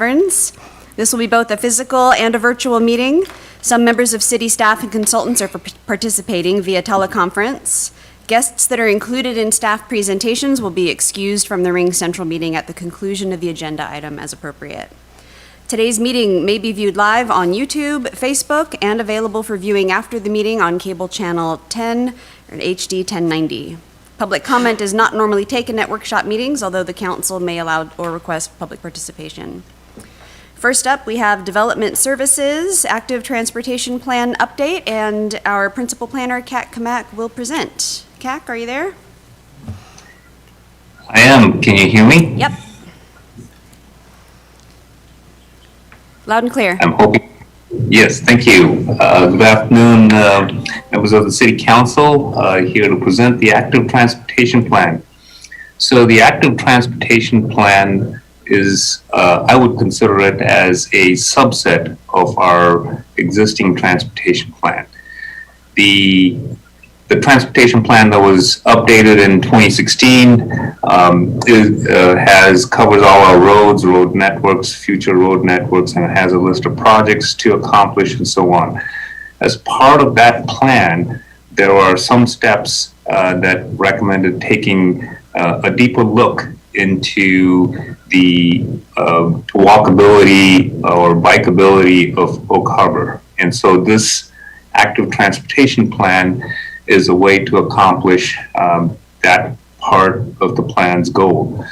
This will be both a physical and a virtual meeting. Some members of city staff and consultants are participating via teleconference. Guests that are included in staff presentations will be excused from the Ring Central meeting at the conclusion of the agenda item as appropriate. Today's meeting may be viewed live on YouTube, Facebook, and available for viewing after the meeting on cable channel 10 or HD 1090. Public comment is not normally taken at workshop meetings, although the council may allow or request public participation. First up, we have Development Services, Active Transportation Plan Update, and our Principal Planner, Kat Kamak, will present. Kat, are you there? I am. Can you hear me? Yep. Loud and clear. I'm hoping. Yes, thank you. Good afternoon, members of the City Council, here to present the Active Transportation Plan. So the Active Transportation Plan is, I would consider it as a subset of our existing transportation plan. The transportation plan that was updated in 2016 covers all our roads, road networks, future road networks, and it has a list of projects to accomplish and so on. As part of that plan, there are some steps that recommended taking a deeper look into the walkability or bikeability of Oak Harbor. And so this active transportation plan is a way to accomplish that part of the plan's goal.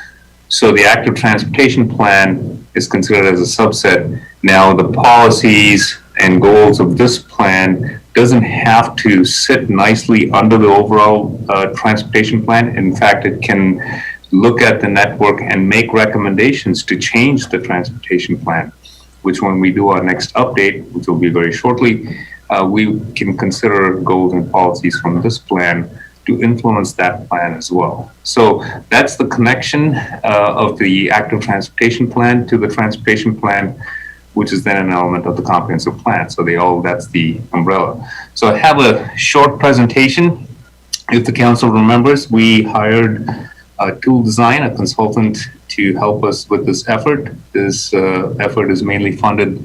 So the active transportation plan is considered as a subset. Now the policies and goals of this plan doesn't have to sit nicely under the overall transportation plan. In fact, it can look at the network and make recommendations to change the transportation plan, which when we do our next update, which will be very shortly, we can consider goals and policies from this plan to influence that plan as well. So that's the connection of the active transportation plan to the transportation plan, which is then an element of the comprehensive plan. So that's the umbrella. So I have a short presentation. If the council remembers, we hired Tool Design, a consultant, to help us with this effort. This effort is mainly funded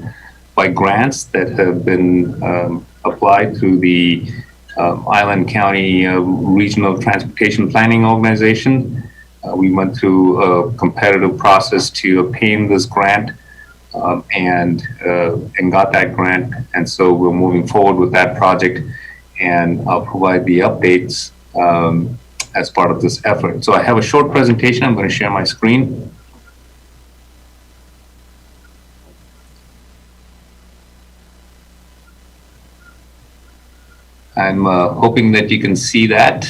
by grants that have been applied through the Island County Regional Transportation Planning Organization. We went through a competitive process to obtain this grant and got that grant. And so we're moving forward with that project, and I'll provide the updates as part of this effort. So I have a short presentation. I'm going to share my screen. I'm hoping that you can see that.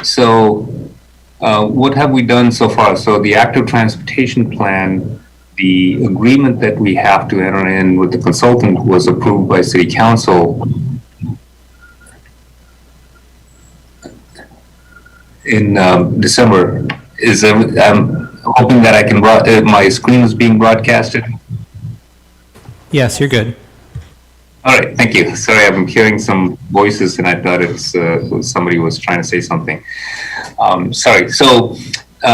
So what have we done so far? So the active transportation plan, the agreement that we have to enter in with the consultant was approved by City Council in December. I'm hoping that I can, my screen is being broadcasted. Yes, you're good. All right, thank you. Sorry, I'm hearing some voices and I thought it's somebody was trying to say something. Sorry, so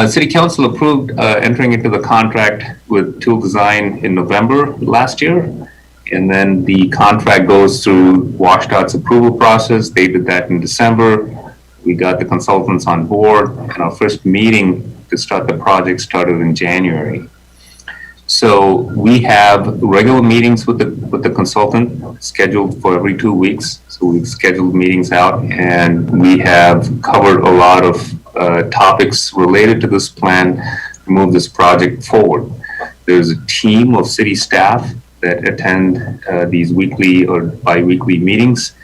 City Council approved entering into the contract with Tool Design in November last year. And then the contract goes through WashDOT's approval process. They did that in December. We got the consultants on board, and our first meeting to start the project started in January. So we have regular meetings with the consultant scheduled for every 2 weeks. So we've scheduled meetings out, and we have covered a lot of topics related to this plan to move this project forward. There's a team of city staff that attend these weekly or bi-weekly meetings.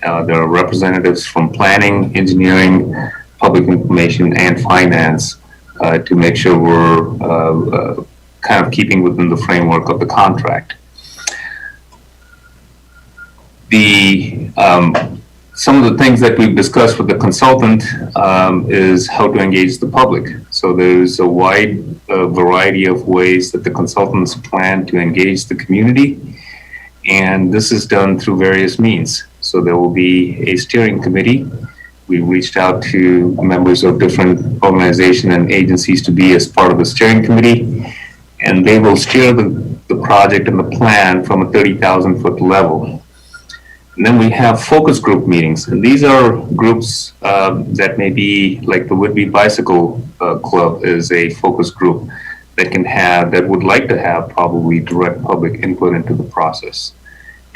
There are representatives from planning, engineering, public information, and finance to make sure we're kind of keeping within the framework of the contract. Some of the things that we've discussed with the consultant is how to engage the public. So there's a wide variety of ways that the consultants plan to engage the community, and this is done through various means. So there will be a steering committee We reached out to members of different organizations and agencies to be as part of the steering committee, and they will steer the project and the plan from a 30,000-foot level. And then we have focus group meetings, and these are groups that may be like the Whitby Bicycle Club is a focus group that would like to have probably direct public input into the process.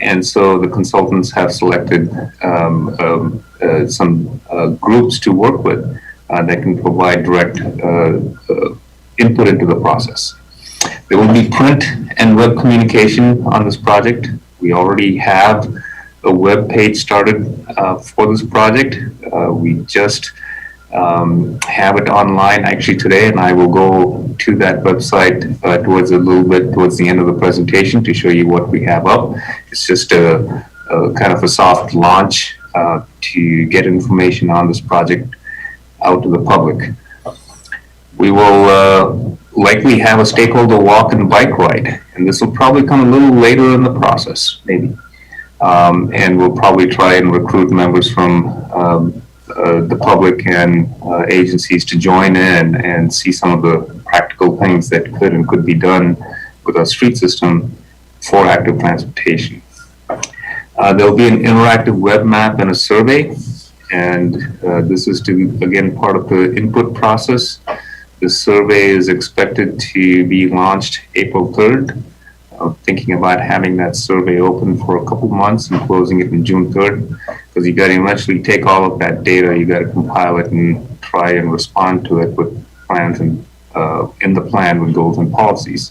And so the consultants have selected some groups to work with that can provide direct input into the process. There will be print and web communication on this project. We already have a web page started for this project. We just have it online actually today, and I will go to that website towards the end of the presentation to show you what we have up. It's just a kind of a soft launch to get information on this project out to the public. We will likely have a stakeholder walk and bike ride, and this will probably come a little later in the process, maybe. And we'll probably try and recruit members from the public and agencies to join in and see some of the practical things that could be done with our street system for active transportation. There'll be an interactive web map and a survey, and this is again part of the input process. The survey is expected to be launched April 3rd. Thinking about having that survey open for a couple months and closing it in June 3rd, because you got to eventually take all of that data, you got to compile it and try and respond to it with plans and in the plan with goals and policies.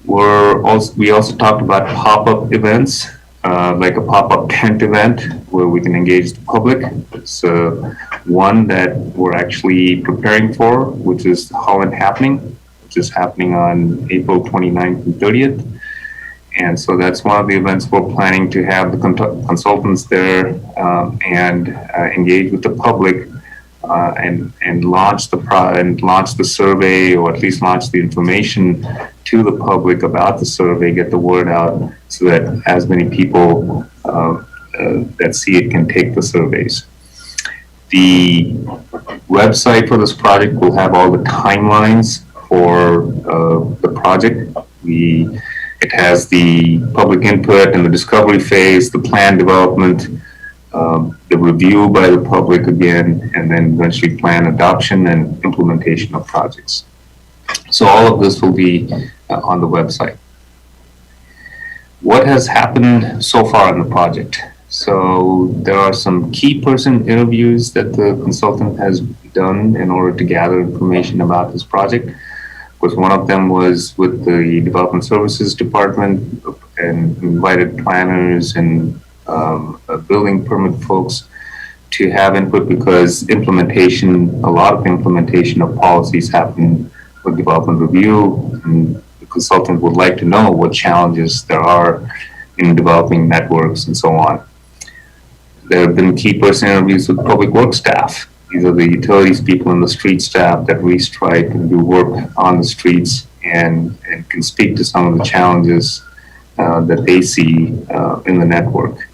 We also talked about pop-up events, like a pop-up tent event where we can engage the public. It's one that we're actually preparing for, which is the Holland Happening, which is happening on April 29th and 30th. And so that's one of the events we're planning to have the consultants there and engage with the public and launch the survey, or at least launch the information to the public about the survey, get the word out so that as many people that see it can take the surveys. The website for this project will have all the timelines for the project. It has the public input and the discovery phase, the plan development, the review by the public again, and then eventually plan adoption and implementation of projects. So all of this will be on the website. What has happened so far in the project? So there are some key person interviews that the consultant has done in order to gather information about this project. Because one of them was with the Development Services Department and invited planners and building permit folks to have input, because a lot of implementation of policies happen with development review, and the consultant would like to know what challenges there are in developing networks and so on. There have been key person interviews with public works staff. These are the utilities people and the street staff that restrike and do work on the streets and can speak to some of the challenges that they see in the network.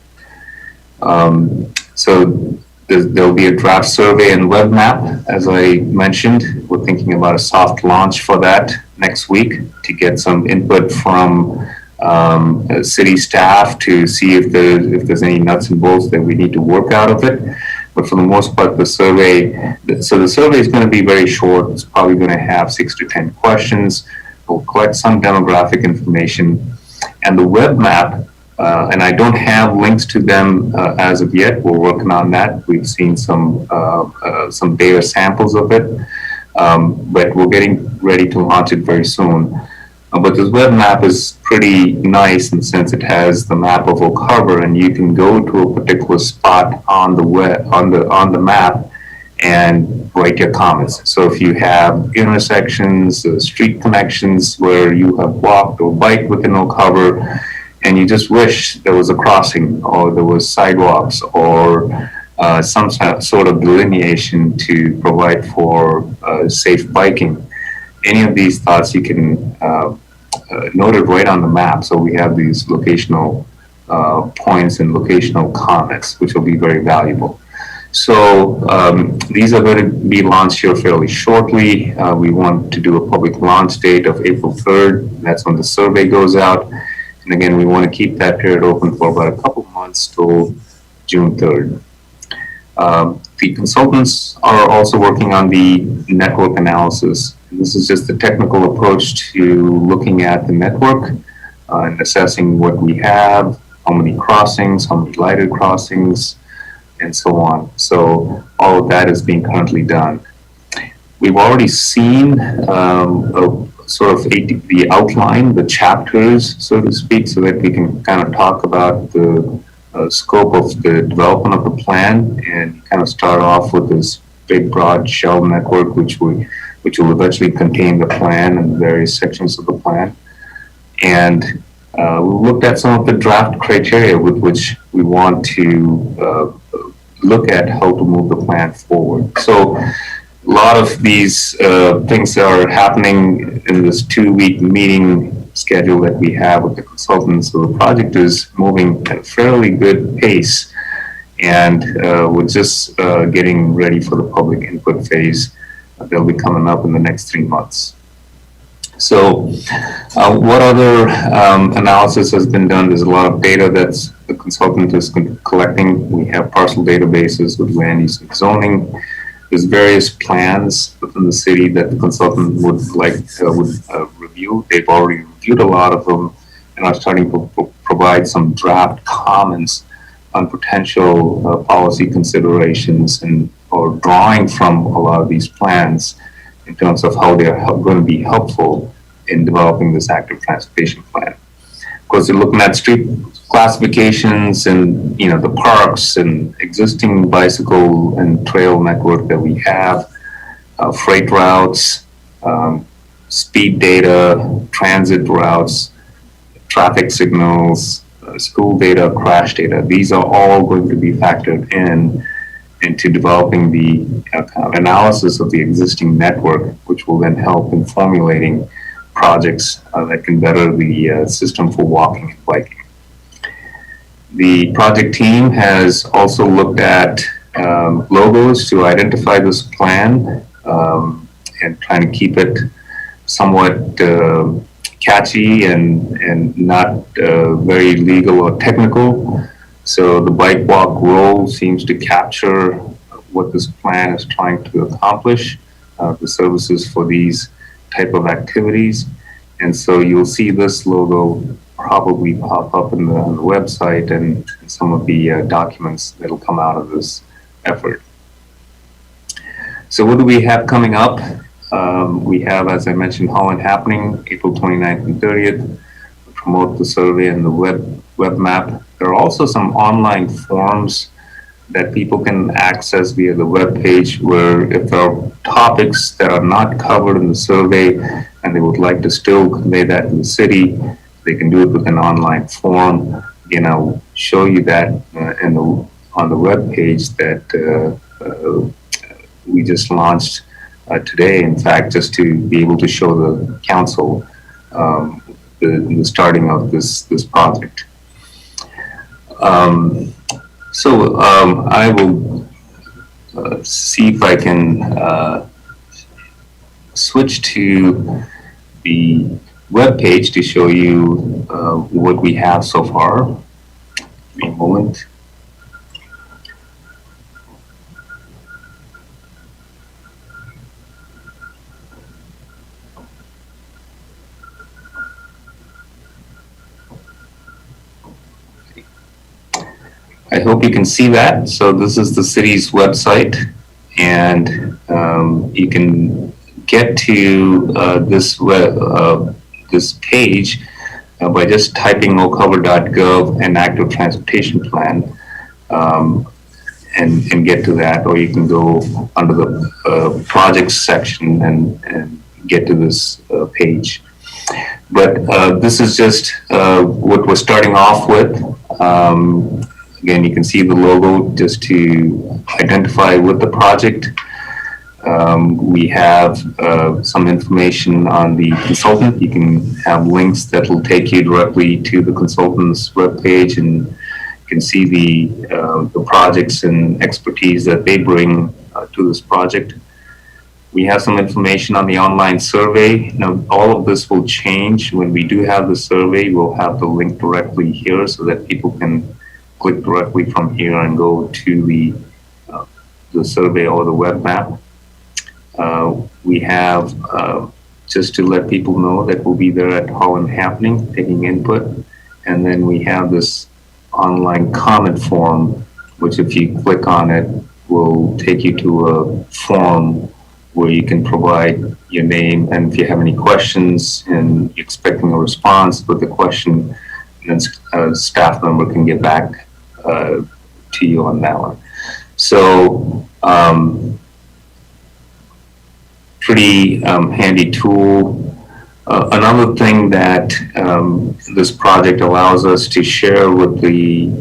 So there'll be a draft survey and web map, as I mentioned. We're thinking about a soft launch for that next week to get some input from city staff to see if there's any nuts and bolts that we need to work out of it. But for the most part, the survey is going to be very short. It's probably going to have 6 to 10 questions. We'll collect some demographic information. And the web map, and I don't have links to them as of yet. We're working on that. We've seen some data samples of it, but we're getting ready to launch it very soon. But this web map is pretty nice in the sense it has the map of Oak Harbor, and you can go to a particular spot on the map and write your comments. So if you have intersections, street connections where you have walked or biked within Oak Harbor, and you just wish there was a crossing or there was sidewalks or some sort of delineation to provide for safe biking, any of these thoughts you can note it right on the map. So we have these locational points and locational comments, which will be very valuable. So these are going to be launched here fairly shortly. We want to do a public launch date of April 3rd. That's when the survey goes out. And again, we want to keep that period open for about a couple months till June 3rd. The consultants are also working on the network analysis. This is just the technical approach to looking at the network and assessing what we have, how many crossings, how many lighted crossings, and so on. So all of that is being currently done. We've already seen the outline, the chapters, so to speak, so that we can kind of talk about the scope of the development of the plan and kind of start off with this big, broad shell network, which will eventually contain the plan and the various sections of the plan. And we looked at some of the draft criteria with which we want to look at how to move the plan forward. So a lot of these things are happening in this 2-week meeting schedule that we have with the consultants. So the project is moving at a fairly good pace, and we're just getting ready for the public input phase that'll be coming up in the next 3 months. So what other analysis has been done? There's a lot of data that's the consultant is collecting. We have parcel databases with land use and zoning. There's various plans within the city that the consultant would review. They've already reviewed a lot of them and are starting to provide some draft comments on potential policy considerations or drawing from a lot of these plans in terms of how they're going to be helpful in developing this active transportation plan. Of course, they're looking at street classifications and the parks and existing bicycle and trail network that we have, freight routes, speed data, transit routes, traffic signals, school data, crash data. These are all going to be factored into developing the kind of analysis of the existing network, which will then help in formulating projects that can better the system for walking and biking. The project team has also looked at logos to identify this plan and trying to keep it somewhat catchy and not very legal or technical. So the bike walk roll seems to capture what this plan is trying to accomplish, the services for these type of activities. And so you'll see this logo probably pop up in the website and some of the documents that'll come out of this effort. So what do we have coming up? We have, as I mentioned, Holland Happening, April 29th and 30th. Promote the survey and the web map. There are also some online forms that people can access via the web page, where if there are topics that are not covered in the survey and they would like to still convey that to the city, they can do it with an online form. Again, I'll show you that on the web page that we just launched today. In fact, just to be able to show the council the starting of this project. So I will see if I can switch to the web page to show you what we have so far. Give me a moment. I hope you can see that. So this is the city's website, and you can get to this page by just typing ocover.gov and active transportation plan, and get to that, or you can go under the projects section and get to this page. But this is just what we're starting off with. Again, you can see the logo just to identify with the project. We have some information on the consultant. You can have links that will take you directly to the consultant's webpage, and you can see the projects and expertise that they bring to this project. We have some information on the online survey. Now, all of this will change. When we do have the survey, we'll have the link directly here so that people can click directly from here and go to the survey or the web map. We have, just to let people know that we'll be there at Holland Happening, taking input. And then we have this online comment form, which if you click on it, will take you to a form where you can provide your name and if you have any questions and you're expecting a response with the question, then a staff member can get back to you on that one. So, pretty handy tool. Another thing that this project allows us to share with the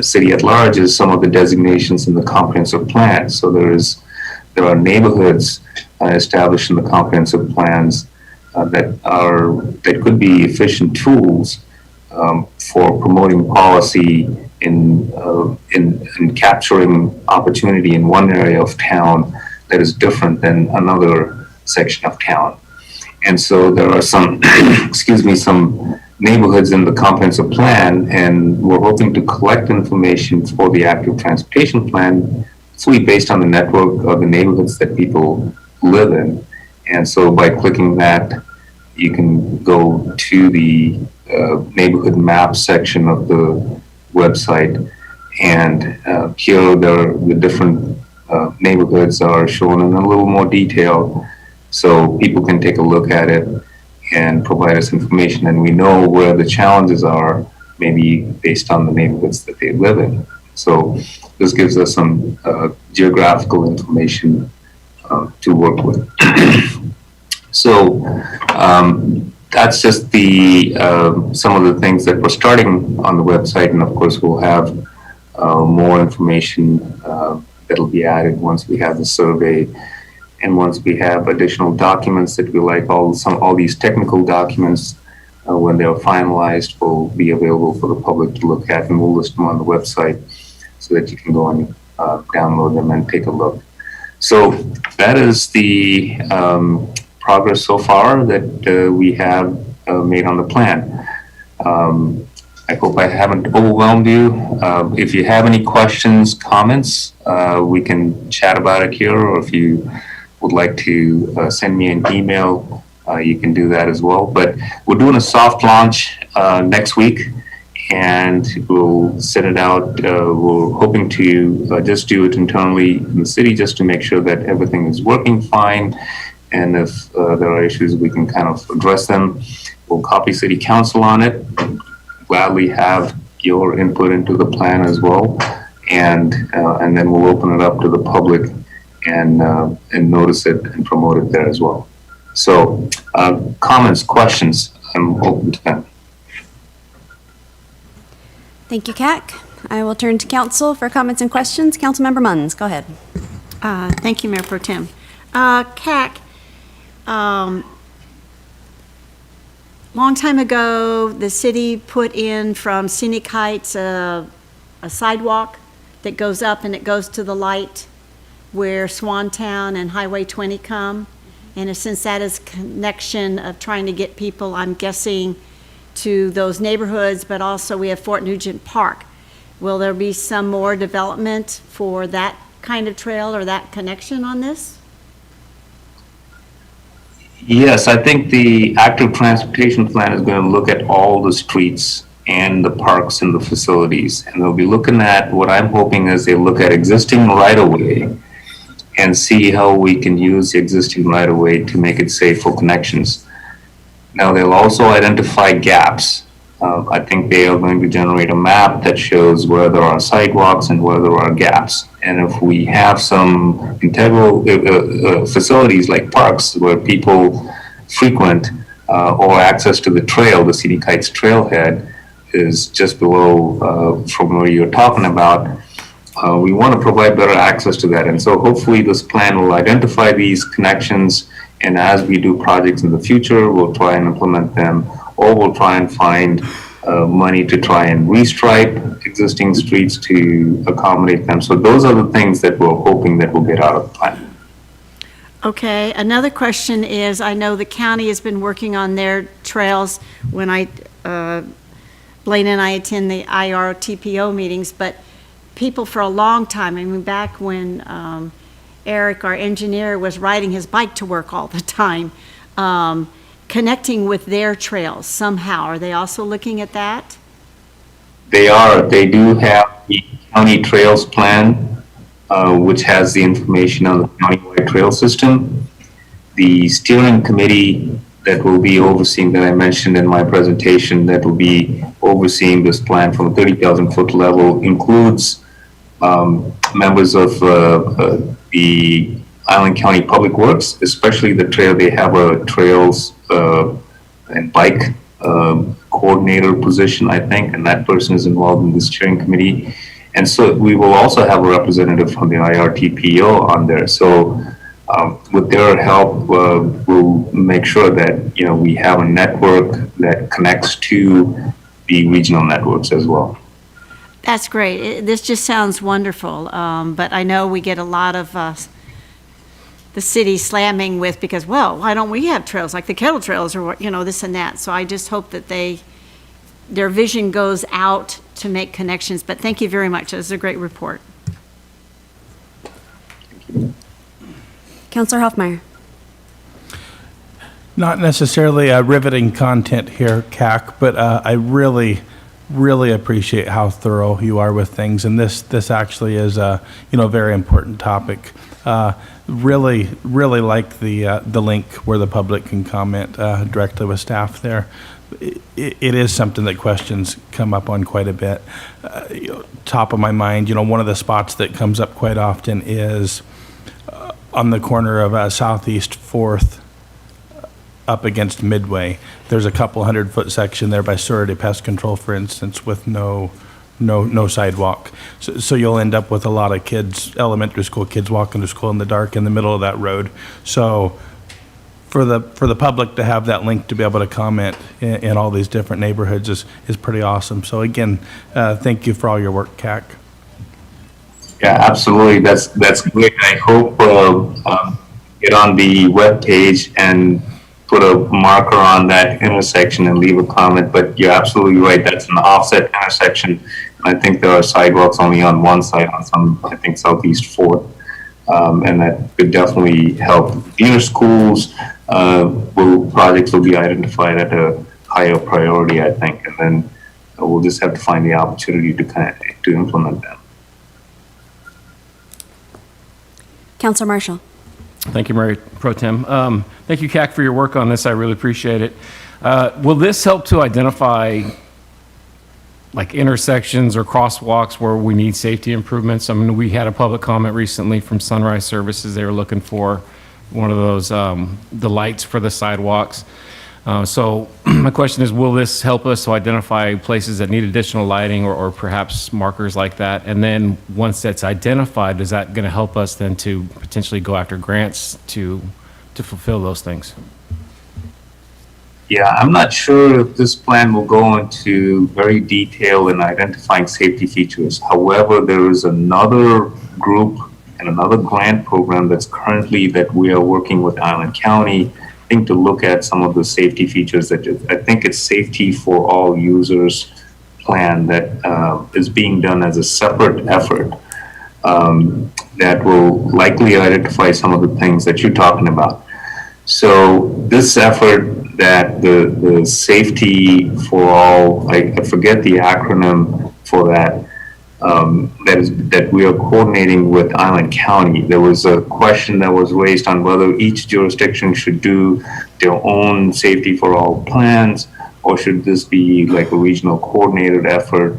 city at large is some of the designations in the comprehensive plan. So there are neighborhoods established in the comprehensive plans that could be efficient tools for promoting policy in capturing opportunity in one area of town that is different than another section of town. And so there are some, some neighborhoods in the comprehensive plan, and we're hoping to collect information for the active transportation plan, solely based on the network of the neighborhoods that people live in. And so by clicking that, you can go to the neighborhood map section of the website, and here the different neighborhoods are shown in a little more detail, so people can take a look at it and provide us information, and we know where the challenges are, maybe based on the neighborhoods that they live in. So this gives us some geographical information to work with. So that's just some of the things that we're starting on the website, and of course we'll have more information that'll be added once we have the survey and once we have additional documents that we like. All these technical documents, when they're finalized, will be available for the public to look at, and we'll list them on the website so that you can go and download them and take a look. So that is the progress so far that we have made on the plan. I hope I haven't overwhelmed you. If you have any questions, comments, we can chat about it here, or if you would like to send me an email, you can do that as well. But we're doing a soft launch next week, and we'll set it out. We're hoping to just do it internally in the city, just to make sure that everything is working fine. And if there are issues, we can kind of address them. We'll copy City Council on it, gladly have your input into the plan as well. And then we'll open it up to the public and notice it and promote it there as well. So comments, questions, I'm open to them. Thank you, CAC. I will turn to council for comments and questions. Councilmember Munns, go ahead. Thank you, Mayor Pro Tem. CAC, long time ago, the city put in from Scenic Heights a sidewalk that goes up and it goes to the light where Swantown and Highway 20 come. And since that is connection of trying to get people, I'm guessing, to those neighborhoods, but also we have Fort Nugent Park. Will there be some more development for that kind of trail or that connection on this? Yes, I think the active transportation plan is going to look at all the streets and the parks and the facilities. And they'll be looking at, what I'm hoping is they look at existing right-of-way and see how we can use the existing right-of-way to make it safe for connections. Now, they'll also identify gaps. I think they are going to generate a map that shows where there are sidewalks and where there are gaps. And if we have some integral facilities like parks where people frequent, or access to the trail, the Scenic Heights trailhead is just below from where you're talking about, we want to provide better access to that. And so hopefully this plan will identify these connections, and as we do projects in the future, we'll try and implement them, or we'll try and find money to try and restripe existing streets to accommodate them. So those are the things that we're hoping that will get out of the plan. Okay, another question is, I know the county has been working on their trails when Blaine and I attend the IRTPO meetings, but people for a long time, I mean, back when Eric, our engineer, was riding his bike to work all the time, connecting with their trails somehow. Are they also looking at that? They are. They do have the county trails plan, which has the information on the countywide trail system. The steering committee that will be overseeing, that I mentioned in my presentation, that will be overseeing this plan from a 30,000-foot level, includes members of the Island County Public Works, especially the trail. They have a trails and bike coordinator position, I think, and that person is involved in the steering committee. And so we will also have a representative from the IRTPO on there. So with their help, we'll make sure that we have a network that connects to the regional networks as well. That's great. This just sounds wonderful. But I know we get a lot of the city slamming with, because, well, why don't we have trails like the Kettle Trails or this and that. So I just hope that their vision goes out to make connections. But thank you very much. This is a great report. Counselor Hoffmeyer. Not necessarily riveting content here, CAC, but I really appreciate how thorough you are with things, and this actually is a very important topic. Really like the link where the public can comment directly with staff there. It is something that questions come up on quite a bit. Top of my mind, one of the spots that comes up quite often is on the corner of Southeast 4th up against Midway. There's a couple 100-foot section there by Surrey Pest Control, for instance, with no sidewalk. So you'll end up with a lot of kids, elementary school kids, walking to school in the dark in the middle of that road. So for the public to have that link to be able to comment in all these different neighborhoods is pretty awesome. So again, thank you for all your work, CAC. Yeah, absolutely. That's great. I hope get on the webpage and put a marker on that intersection and leave a comment. But you're absolutely right. That's an offset intersection. And I think there are sidewalks only on one side, on some, I think, Southeast 4th. And that could definitely help. Near schools, projects will be identified at a higher priority, I think. And then we'll just have to find the opportunity to implement them. Counselor Marshall. Thank you, Mary Pro Tem. Thank you, CAC, for your work on this. I really appreciate it. Will this help to identify like intersections or crosswalks where we need safety improvements? I mean, we had a public comment recently from Sunrise Services. They were looking for one of those, the lights for the sidewalks. So my question is, will this help us to identify places that need additional lighting or perhaps markers like that? And then once that's identified, is that going to help us then to potentially go after grants to fulfill those things? Yeah, I'm not sure if this plan will go into very detail in identifying safety features. However, there is another group and another grant program that we are working with Island County, I think, to look at some of the safety features that I think it's Safety for All Users plan that is being done as a separate effort that will likely identify some of the things that you're talking about. So this effort that the Safety for All, I forget the acronym for that, that we are coordinating with Island County. There was a question that was raised on whether each jurisdiction should do their own Safety for All plans, or should this be like a regional coordinated effort.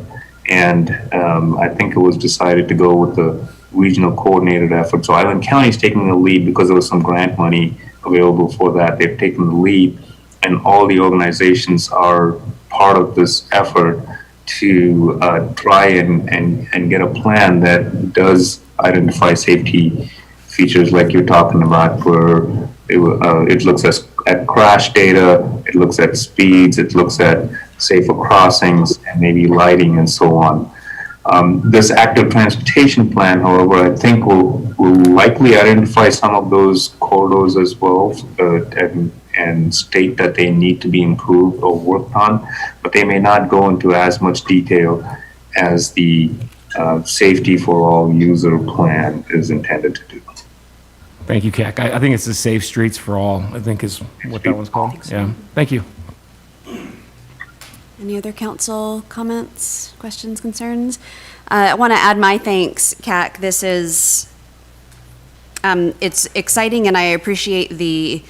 And I think it was decided to go with the regional coordinated effort. So Island County is taking the lead because there was some grant money available for that. They've taken the lead, and all the organizations are part of this effort to try and get a plan that does identify safety features like you're talking about, where it looks at crash data, it looks at speeds, it looks at safer crossings, and maybe lighting and so on. This active transportation plan, however, I think will likely identify some of those corridors as well, and state that they need to be improved or worked on, but they may not go into as much detail as the safety for all user plan is intended to do. Thank you, CAC. I think it's the Safe Streets for All, I think is what that one's called. Yeah, thank you. Any other council comments, questions, concerns? I want to add my thanks, CAC. This is, it's exciting, and I appreciate the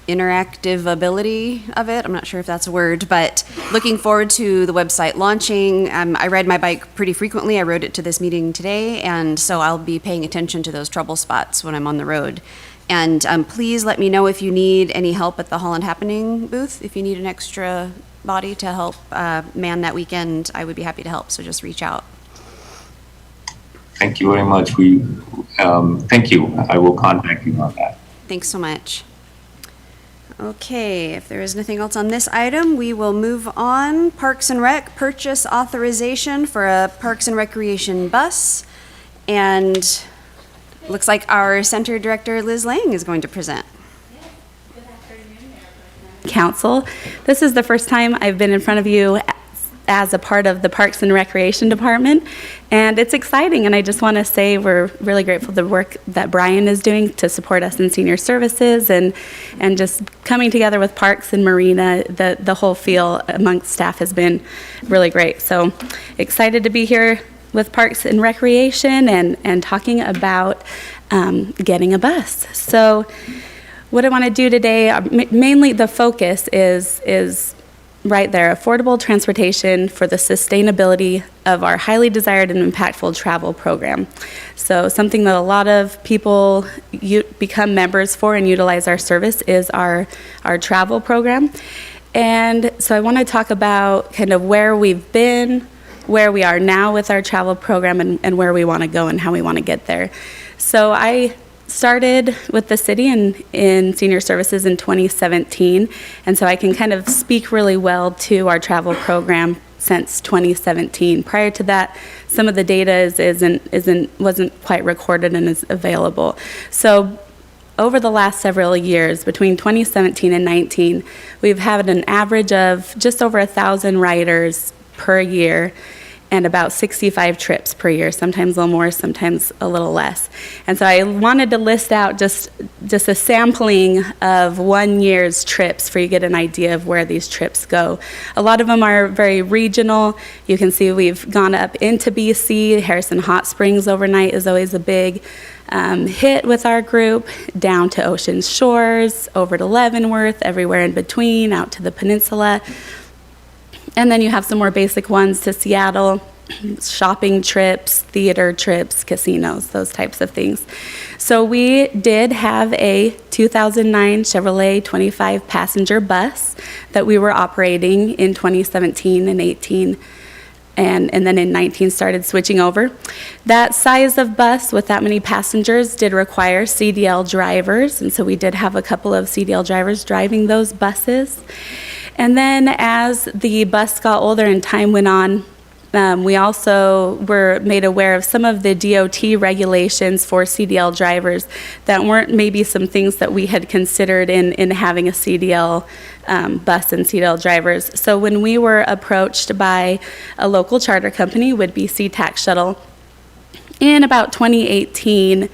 interactive ability of it. I'm not sure if that's a word, but looking forward to the website launching. I ride my bike pretty frequently. I rode it to this meeting today, and so I'll be paying attention to those trouble spots when I'm on the road. And please let me know if you need any help at the Holland Happening booth. If you need an extra body to help man that weekend, I would be happy to help, so just reach out. Thank you very much. Thank you. I will contact you on that. Thanks so much. Okay, if there is nothing else on this item, we will move on. Parks and Rec, purchase authorization for a Parks and Recreation bus. And looks like our Center Director, Liz Lang, is going to present. Council. This is the first time I've been in front of you as a part of the Parks and Recreation Department, and it's exciting, and I just want to say we're really grateful for the work that Brian is doing to support us in senior services and just coming together with Parks and Marina. The whole feel amongst staff has been really great. So excited to be here with Parks and Recreation and talking about getting a bus. So what I want to do today, mainly the focus is right there, affordable transportation for the sustainability of our highly desired and impactful travel program. So something that a lot of people become members for and utilize our service is our travel program. And so I want to talk about kind of where we've been, where we are now with our travel program, and where we want to go and how we want to get there. So I started with the city in senior services in 2017, and so I can kind of speak really well to our travel program since 2017. Prior to that, some of the data wasn't quite recorded and is available. So over the last several years, between 2017 and 19, we've had an average of just over 1,000 riders per year and about 65 trips per year, sometimes a little more, sometimes a little less. And so I wanted to list out just a sampling of 1 year's trips for you to get an idea of where these trips go. A lot of them are very regional. You can see we've gone up into BC. Harrison Hot Springs overnight is always a big hit with our group, down to Ocean Shores, over to Leavenworth, everywhere in between, out to the peninsula. And then you have some more basic ones to Seattle, shopping trips, theater trips, casinos, those types of things. So we did have a 2009 Chevrolet 25-passenger bus that we were operating in 2017 and 18, and then in 19 started switching over. That size of bus with that many passengers did require CDL drivers, and so we did have a couple of CDL drivers driving those buses. And then as the bus got older and time went on, we also were made aware of some of the DOT regulations for CDL drivers that weren't maybe some things that we had considered in having a CDL bus and CDL drivers. So when we were approached by a local charter company, would be SeaTac Shuttle, in about 2018,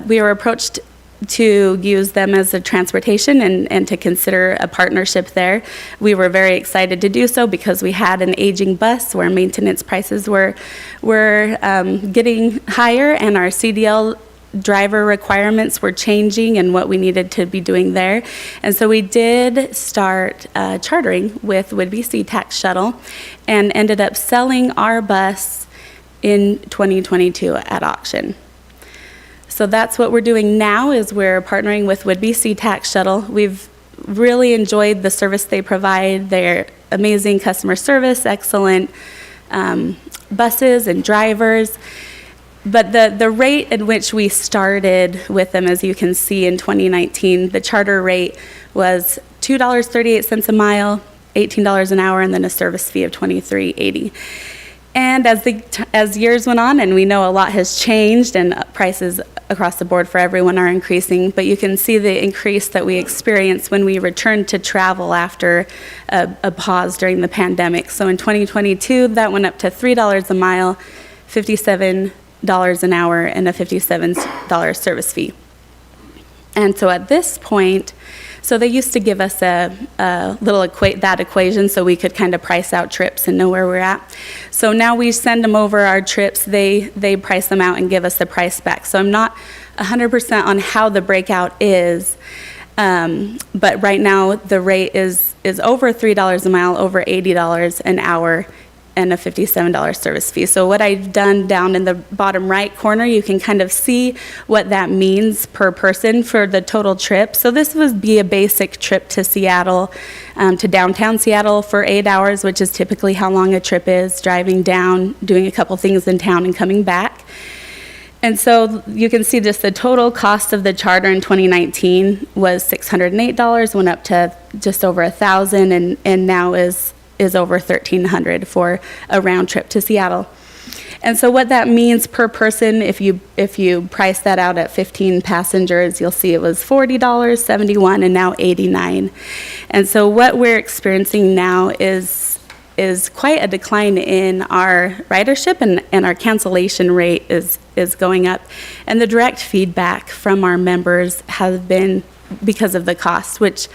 we were approached to use them as a transportation and to consider a partnership there. We were very excited to do so because we had an aging bus where maintenance prices were getting higher, and our CDL driver requirements were changing and what we needed to be doing there. And so we did start chartering with would-be SeaTac Shuttle and ended up selling our bus in 2022 at auction. So that's what we're doing now, is we're partnering with would-be SeaTac Shuttle. We've really enjoyed the service they provide. They're amazing customer service, excellent buses and drivers. But the rate at which we started with them, as you can see in 2019, the charter rate was $2.38 a mile, $18 an hour, and then a service fee of $23.80. And as years went on, and we know a lot has changed, and prices across the board for everyone are increasing, but you can see the increase that we experienced when we returned to travel after a pause during the pandemic. So in 2022, that went up to $3 a mile, $57 an hour, and a $57 service fee. And so at this point, so they used to give us a little equation so we could kind of price out trips and know where we're at. So now we send them over our trips, they price them out and give us the price back. So I'm not 100% on how the breakout is, but right now the rate is over $3 a mile, over $80 an hour, and a $57 service fee. So what I've done down in the bottom right corner, you can kind of see what that means per person for the total trip. So this would be a basic trip to Seattle, to downtown Seattle for 8 hours, which is typically how long a trip is, driving down, doing a couple things in town and coming back. And so you can see just the total cost of the charter in 2019 was $608, went up to just over $1,000, and now is over $1,300 for a round trip to Seattle. And so what that means per person, if you price that out at 15 passengers, you'll see it was $40, $71, and now $89. And so what we're experiencing now is quite a decline in our ridership, and our cancellation rate is going up. And the direct feedback from our members has been because of the cost, which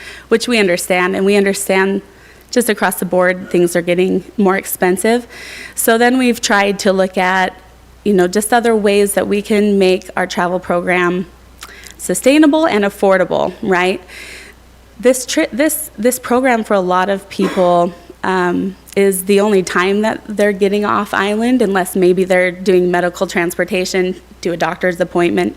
we understand, and we understand just across the board, things are getting more expensive. So then we've tried to look at, just other ways that we can make our travel program sustainable and affordable, right? This program for a lot of people is the only time that they're getting off island, unless maybe they're doing medical transportation to a doctor's appointment.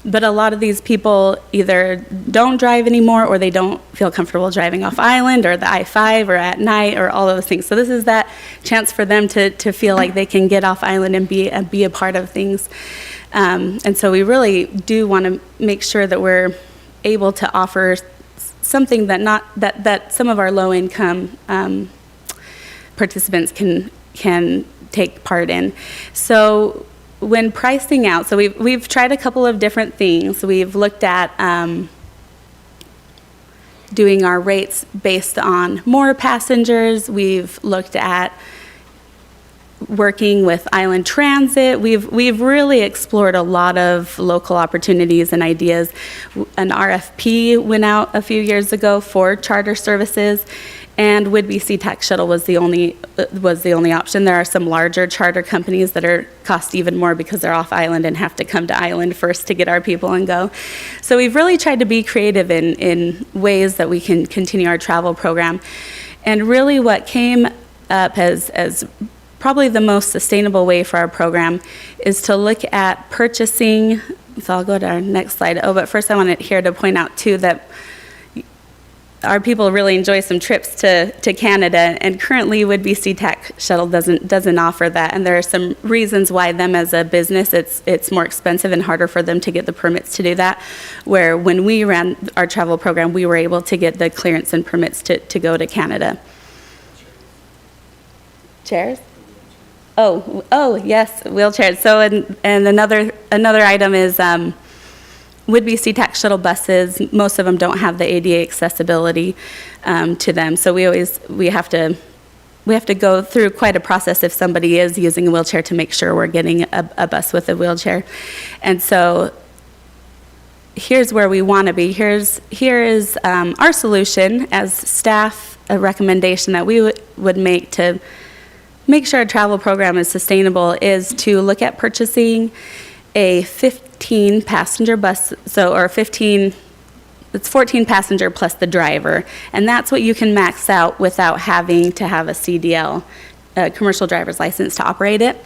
But a lot of these people either don't drive anymore, or they don't feel comfortable driving off island or the I-5 or at night or all those things. So this is that chance for them to feel like they can get off island and be a part of things. And so we really do want to make sure that we're able to offer something that some of our low-income participants can take part in. So when pricing out, so we've tried a couple of different things. We've looked at doing our rates based on more passengers. We've looked at working with Island Transit. We've really explored a lot of local opportunities and ideas. An RFP went out a few years ago for charter services, and Whidbey SeaTac Shuttle was the only option. There are some larger charter companies that cost even more because they're off island and have to come to island first to get our people and go. So we've really tried to be creative in ways that we can continue our travel program. And really what came up as probably the most sustainable way for our program is to look at purchasing. So I'll go to our next slide. Oh, but first I wanted here to point out too that our people really enjoy some trips to Canada, and currently Whidbey SeaTac Shuttle doesn't offer that, and there are some reasons why them as a business it's more expensive and harder for them to get the permits to do that, where when we ran our travel program we were able to get the clearance and permits to go to Canada. Chairs? Oh yes, wheelchairs. So and another item is Whidbey SeaTac Shuttle buses, most of them don't have the ADA accessibility to them. So we have to go through quite a process if somebody is using a wheelchair to make sure we're getting a bus with a wheelchair. And so here's where we want to be. Here is our solution as staff, a recommendation that we would make to make sure our travel program is sustainable is to look at purchasing a 15 passenger bus, it's 14 passenger plus the driver, and that's what you can max out without having to have a CDL, a commercial driver's license, to operate it.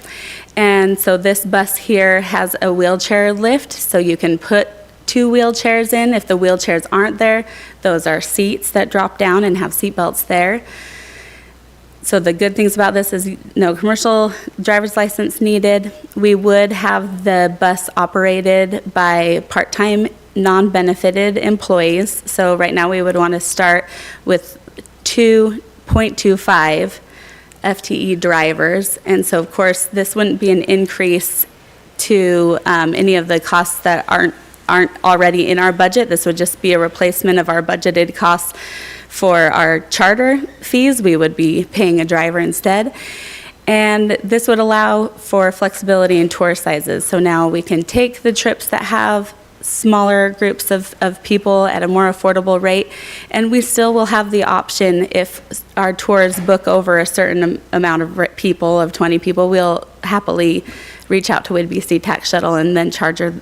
And so this bus here has a wheelchair lift, so you can put 2 wheelchairs in. If the wheelchairs aren't there, those are seats that drop down and have seat belts there. So the good things about this is no commercial driver's license needed. We would have the bus operated by part-time, non-benefited employees. So right now we would want to start with 2.25 FTE drivers. And so, of course, this wouldn't be an increase to any of the costs that aren't already in our budget. This would just be a replacement of our budgeted costs for our charter fees. We would be paying a driver instead. And this would allow for flexibility in tour sizes. So now we can take the trips that have smaller groups of people at a more affordable rate, and we still will have the option, if our tours book over a certain amount of people, of 20 people, we'll happily reach out to Whidbey Sea Tax Shuttle and then charter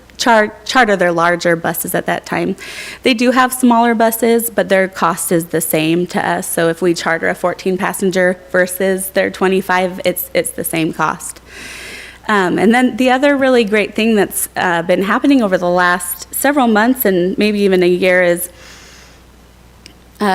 their larger buses at that time. They do have smaller buses, but their cost is the same to us. So if we charter a 14-passenger versus their 25, it's the same cost. And then the other really great thing that's been happening over the last several months and maybe even a year is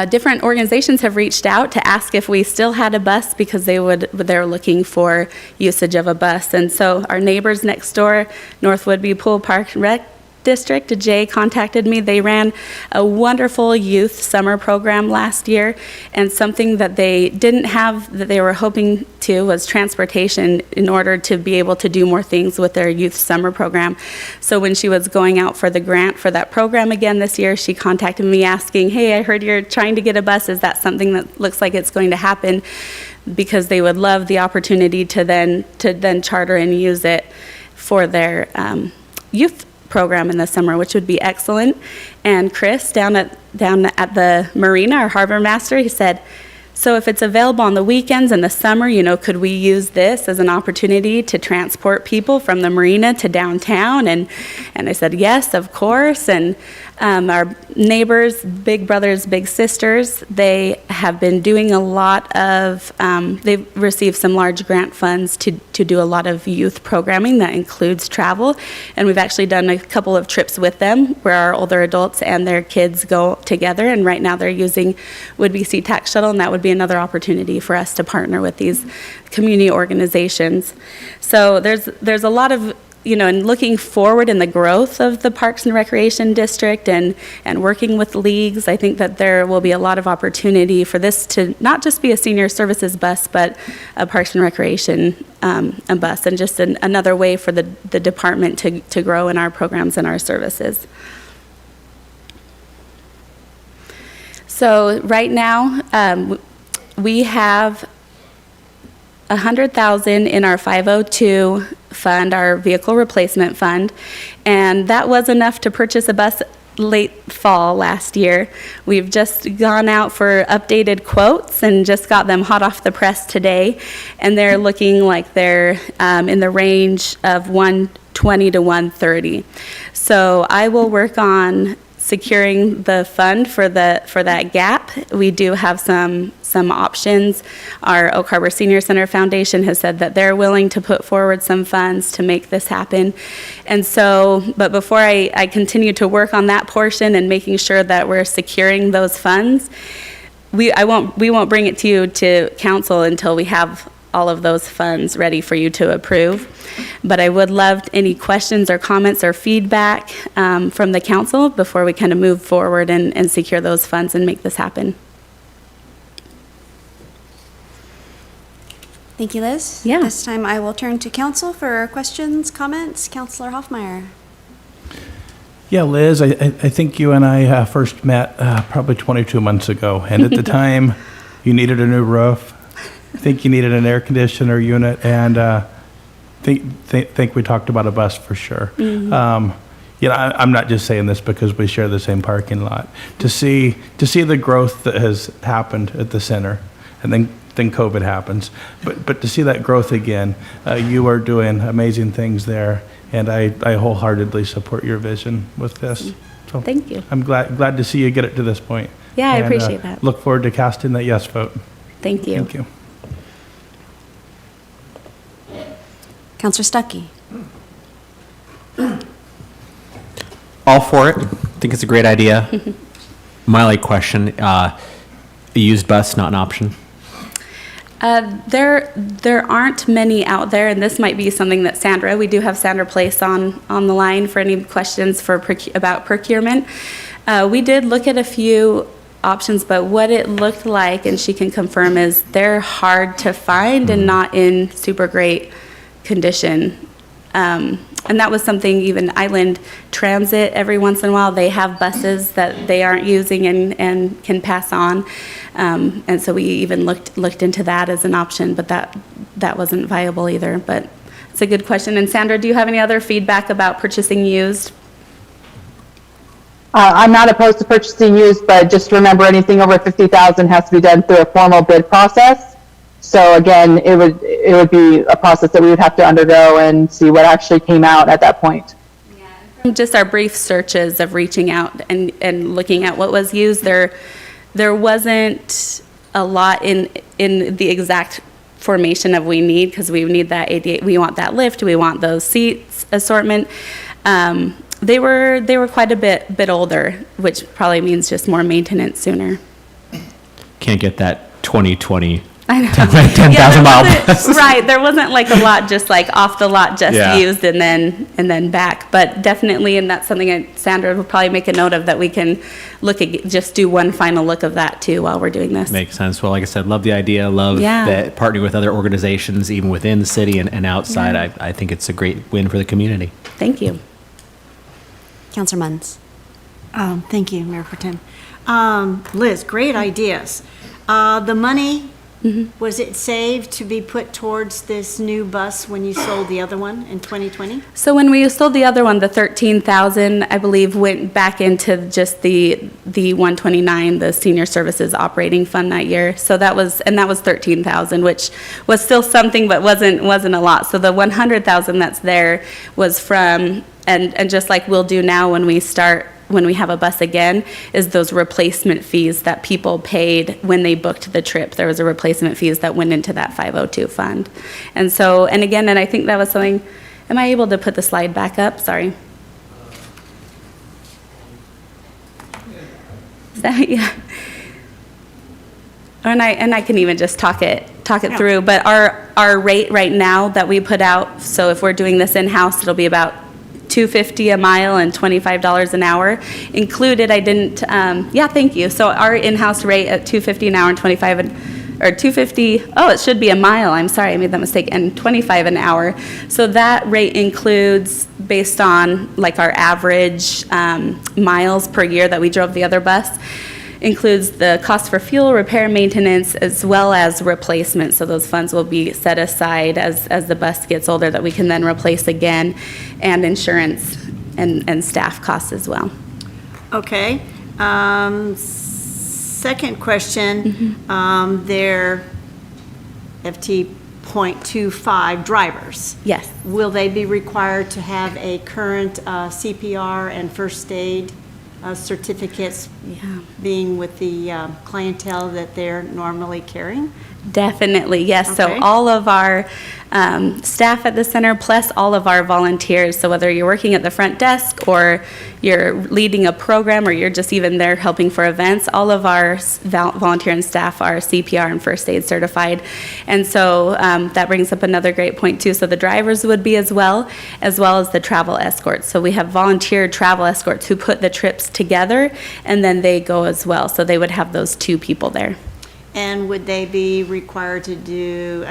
different organizations have reached out to ask if we still had a bus because they're looking for usage of a bus. And so our neighbors next door, North Whidbey Pool Park Rec District, Jay, contacted me. They ran a wonderful youth summer program last year, and something that they didn't have that they were hoping to was transportation in order to be able to do more things with their youth summer program. So when she was going out for the grant for that program again this year, she contacted me asking, hey, I heard you're trying to get a bus. Is that something that looks like it's going to happen? Because they would love the opportunity to then charter and use it for their youth program in the summer, which would be excellent. And Chris down at the marina, our harbor master, he said, so if it's available on the weekends and the summer, could we use this as an opportunity to transport people from the marina to downtown? And I said, yes, of course. And our neighbors, big brothers, big sisters, they have been doing a lot of, they've received some large grant funds to do a lot of youth programming that includes travel. And we've actually done a couple of trips with them where our older adults and their kids go together. And right now they're using Whidbey Sea Tax Shuttle, and that would be another opportunity for us to partner with these community organizations. So there's a lot of, and looking forward in the growth of the Parks and Recreation District and working with leagues, I think that there will be a lot of opportunity for this to not just be a senior services bus, but a Parks and Recreation a bus, and just another way for the department to grow in our programs and our services. So right now, we have $100,000 in our 502 fund, our vehicle replacement fund, and that was enough to purchase a bus late fall last year. We've just gone out for updated quotes and just got them hot off the press today, and they're looking like they're in the range of $120,000 to $130,000. So I will work on securing the fund for that gap. We do have some options. Our Oak Harbor Senior Center Foundation has said that they're willing to put forward some funds to make this happen. And so, but before I continue to work on that portion and making sure that we're securing those funds, we won't bring it to you to council until we have all of those funds ready for you to approve. But I would love any questions or comments or feedback from the council before we kind of move forward and secure those funds and make this happen. Thank you, Liz. Yeah. This time I will turn to council for questions, comments. Councilor Hoffmeyer. Yeah, Liz, I think you and I first met probably 22 months ago, and at the time, you needed a new roof. I think you needed an air conditioner unit, and think we talked about a bus for sure. Mm-hmm. I'm not just saying this because we share the same parking lot. To see the growth that has happened at the center, and then COVID happens, but to see that growth again, you are doing amazing things there, and I wholeheartedly support your vision with this. So thank you. I'm glad to see you get it to this point. Yeah, I and, appreciate that. Look forward to casting that yes vote. Thank you. Thank you. Councilor Stuckey. All for it. I think it's a great idea. My only question, a used bus, not an option? There aren't many out there, and this might be something that Sandra, we do have Sandra Place on the line for any questions about procurement. We did look at a few options, but what it looked like, and she can confirm, is they're hard to find and not in super great condition. And that was something even Island Transit, every once in a while, they have buses that they aren't using and can pass on. And so we even looked into that as an option, but that wasn't viable either. But it's a good question. And Sandra, do you have any other feedback about purchasing used? I'm not opposed to purchasing used, but just remember anything over 50,000 has to be done through a formal bid process. So again, it would be a process that we would have to undergo and see what actually came out at that point. Just our brief searches of reaching out and looking at what was used, there wasn't a lot in the exact formation of we need, because we need that ADA, we want that lift, we want those seats assortment. They were quite a bit older, which probably means just more maintenance sooner. Can't get that 2020 I know. 10,000 Yeah, mile there wasn't- bus. Right, there wasn't like a lot just like off the lot just Yeah. used and then back. But definitely, and that's something Sandra will probably make a note of, that we can just do one final look of that too while we're doing this. Makes sense. Well, like I said, love the idea. Love Yeah. that partnering with other organizations, even within the city and outside. Yeah. I think it's a great win for the community. Thank you. Counselor Munns. Thank you, Mayor Pro Tem. Liz, great ideas. The money, was it saved to be put towards this new bus when you sold the other one in 2020? So when we sold the other one, the 13,000, I believe, went back into just the 129, the senior services operating fund that year. So that was 13,000, which was still something, but wasn't a lot. So the 100,000 that's there was from, and just like we'll do now when we have a bus again, is those replacement fees that people paid when they booked the trip. There was a replacement fees that went into that 502 fund. And so, and again, and I think that was something, am I able to put the slide back up? Sorry. Is that, yeah. And I can even just talk it through, but our rate right now that we put out, so if we're doing this in-house, it'll be about $2.50 a mile and $25 an hour. Included, I didn't, yeah, thank you. So our in-house rate at $2.50 an hour and $2.50, oh, it should be a mile, I'm sorry, I made that mistake, and $25 an hour. So that rate includes, based on like our average miles per year that we drove the other bus, includes the cost for fuel, repair, maintenance, as well as replacement. So those funds will be set aside as the bus gets older that we can then replace again, and insurance and staff costs as well. Okay. Second question, they're FT.25 drivers. Yes. Will they be required to have a current CPR and first aid certificates, being with the clientele that they're normally carrying? Definitely, yes. Okay. So all of our staff at the center, plus all of our volunteers, so whether you're working at the front desk or you're leading a program or you're just even there helping for events, all of our volunteer and staff are CPR and first aid certified. And so that brings up another great point too. So the drivers would be as well as the travel escorts. So we have volunteer travel escorts who put the trips together, and then they go as well. So they would have those two people there. And would they be required to do,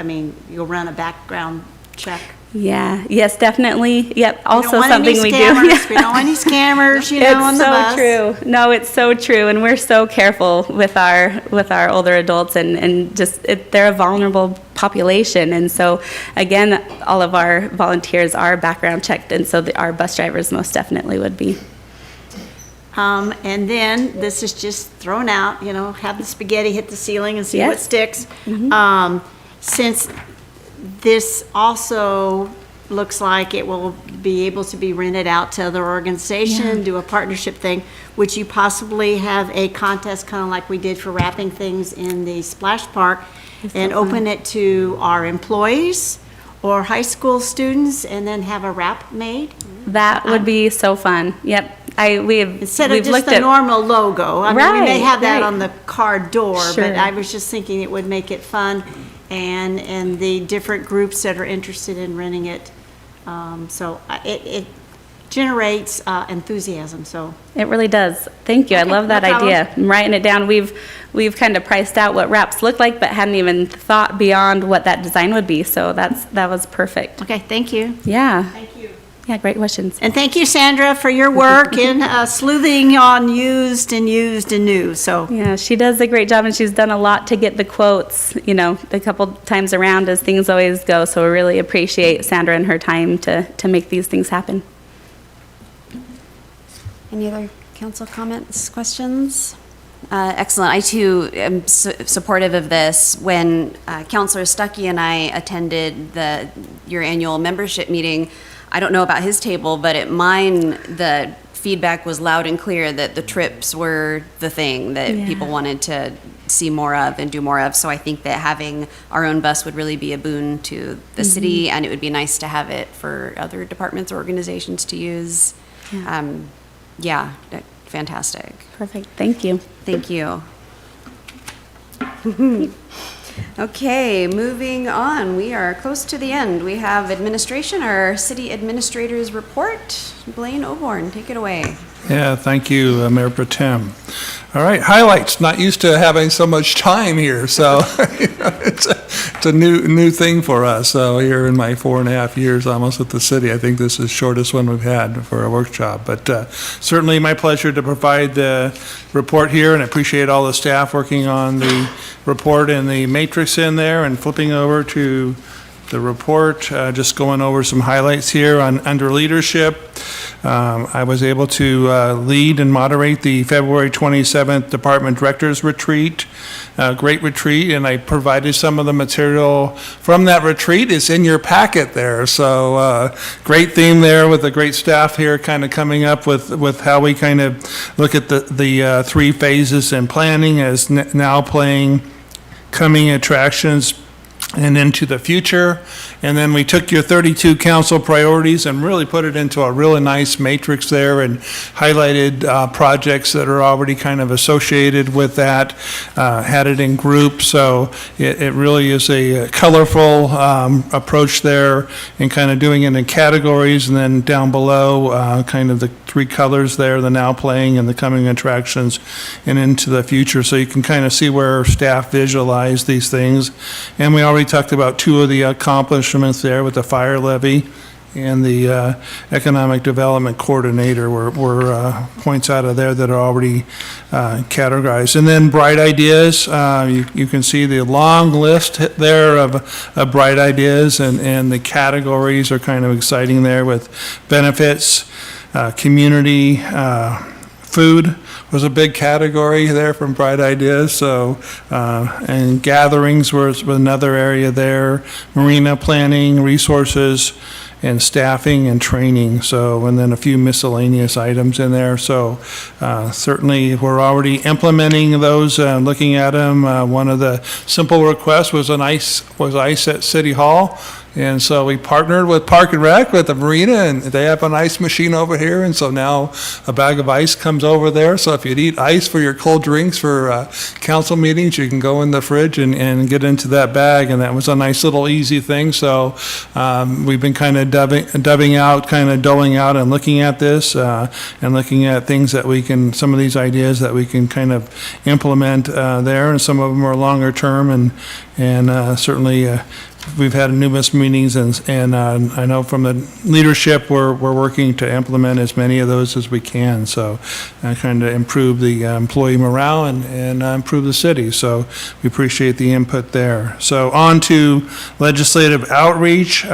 you'll run a background check? Yeah, yes, definitely. Yep, also We don't want something any we do. scammers. We don't want any scammers, on the bus. It's so true. No, it's so true, and we're so careful with our older adults, and just they're a vulnerable population, and so again, all of our volunteers are background checked, and so our bus drivers most definitely would be. And then, this is just thrown out, have the spaghetti hit the ceiling and see what Yes. sticks. Since this also looks like it will be able to be rented out to other organizations, do a partnership thing, would you possibly have a contest, kind of like we did for wrapping things in the splash park, and open it to our employees or high school students, and then have a wrap made? That would be so fun. Yep. Instead of we've just looked the at normal logo. We may Right, have that right. on the car door, but Sure. I was just thinking it would make it fun, and the different groups that are interested in renting it. So generates enthusiasm, so. It really does. Thank you. I Okay, love that no problem. idea. I'm writing it down. We've kind of priced out what wraps look like, but hadn't even thought beyond what that design would be. So that was perfect. Okay, thank you. Yeah. Thank you. Yeah, great questions. And thank you, Sandra, for your work in sleuthing on used and new, so. Yeah, she does a great job, and she's done a lot to get the quotes, you know, a couple times around as things always go. So we really appreciate Sandra and her time to make these things happen. Any other council comments, questions? Excellent. I too am supportive of this. When Councilor Stuckey and I attended your annual membership meeting, I don't know about his table, but at mine, the feedback was loud and clear that the trips were the thing that Yeah. people wanted to see more of and do more of. So I think that having our own bus would really be a boon to the city, and it would be nice to have it for other departments or organizations to use. Yeah, fantastic. Perfect. Thank you. Thank you. Okay, moving on. We are close to the end. We have administration, our city administrator's report. Blaine Oborn, take it away. Yeah, thank you, Mayor Pro Tem. All right, highlights. Not used to having so much time here, so it's a new thing for us. So here in my 4.5 years almost with the city, I think this is the shortest one we've had for a workshop. But certainly my pleasure to provide the report here, and I appreciate all the staff working on the report and the matrix in there, and flipping over to the report, just going over some highlights here under leadership. I was able to lead and moderate the February 27th Department Directors Retreat, great retreat, and I provided some of the material from that retreat. It's in your packet there, so great theme there with the great staff here kind of coming up with how we kind of look at the 3 phases in planning as now playing, coming attractions, and into the future. And then we took your 32 council priorities and really put it into a really nice matrix there, and highlighted projects that are already kind of associated with that, had it in groups. So it really is a colorful approach there, and kind of doing it in categories. And then down below, kind of the 3 colors there, the now playing and the coming attractions and into the future. So you can kind of see where staff visualize these things. And we already talked about 2 of the accomplishments there with the fire levy and the economic development coordinator were points out of there that are already categorized. And then bright ideas, you can see the long list there of bright ideas, and the categories are kind of exciting there with benefits, community, food was a big category there from Bright Ideas. So, and gatherings was another area there, marina planning, resources, and staffing and training. So, and then a few miscellaneous items in there. So, certainly we're already implementing those, looking at them. One of the simple requests was ice at City Hall. And so we partnered with Park and Rec with the marina, and they have an ice machine over here. And so now a bag of ice comes over there. So if you'd eat ice for your cold drinks for council meetings, you can go in the fridge and get into that bag. And that was a nice little easy thing. So we've been kind of doling out and looking at this and looking at things that we can, some of these ideas that we can kind of implement there. And some of them are longer term, and certainly we've had numerous meetings, and I know from the leadership, we're working to implement as many of those as we can. So kind of improve the employee morale and improve the city. So we appreciate the input there. So on to legislative outreach.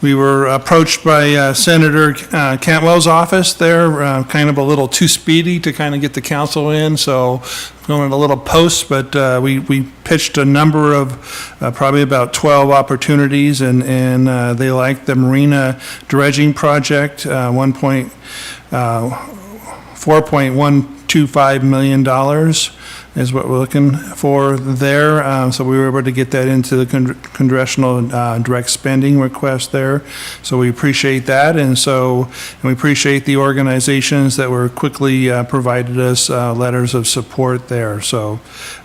We were approached by Senator Cantwell's office there, kind of a little too speedy to kind of get the council in, so going a little post, but we pitched a number of, probably about 12 opportunities, and they liked the marina dredging project, 4.12 $1.25 million is what we're looking for there. So we were able to get that into the congressional direct spending request there. So we appreciate that. And we appreciate the organizations that were quickly provided us letters of support there. So